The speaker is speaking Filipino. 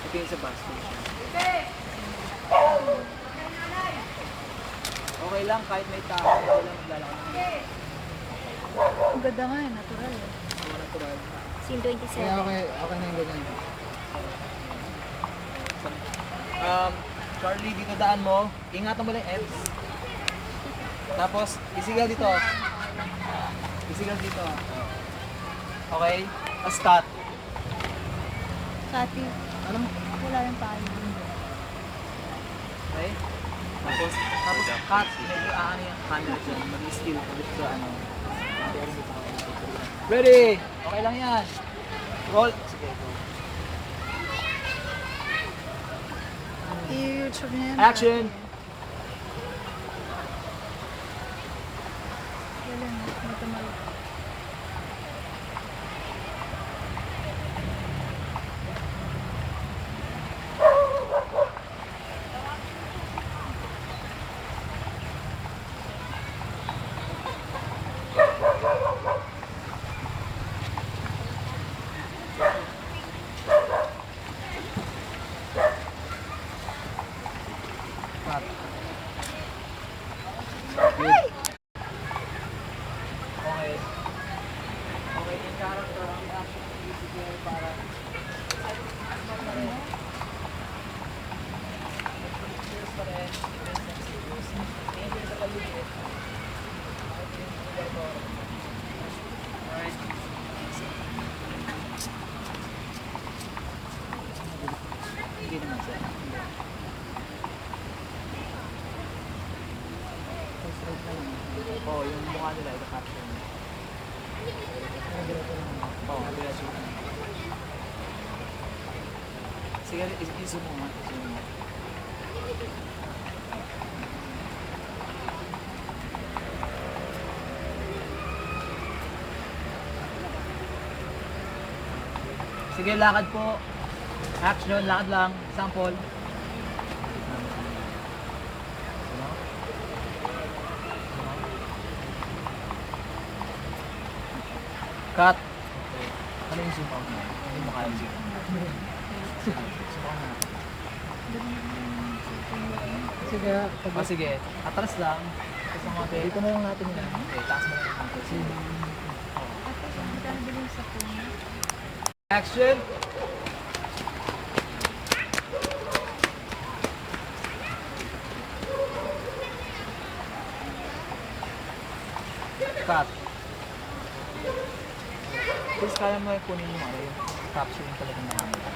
Ito yung sa bus station. Okay lang, kahit may tao, okay lang maglalakad ng Ang ganda nga eh, natural eh. mga natural. Scene 27. Okay na yung ganyan. Charlie, dito daan mo. Ingatan mo lang yung ends. Tapos, isigaw dito. Isigaw dito. Okay? Tapos cut. Kati, Alam mo, wala yung paano. Okay? Tapos cut. Medyo ano yung camera dyan. Mag-still ko dito sa ano. Ready? Okay lang yan. Roll. Sige, go. I-YouTube niya yan. Action! Wala na, may tumalo. Cut. Good. Okay. Okay, yung character, ang action ng music niya ay para cheers pa rin. Tingin sa paligid. Alright. Hindi naman sir. Oo, yung mukha nila, ika-caption mo. Oo, diretso mo. Sige, i-zoom mo nga. I-zoom mo. Sige, lakad po. Action, lakad lang. Sample. Cut. Ano yung zoom out mo? Hindi mo kaya zoom. Zoom out na. sige, O sige, atras lang. Tapos ang konti. dito na lang natin yan. Okay, taas mo lang ang konti. Magkano bilhin sa phone? Action! Cut. Please, kaya mo kunin yung ano, yung caption yung talagang nakamit.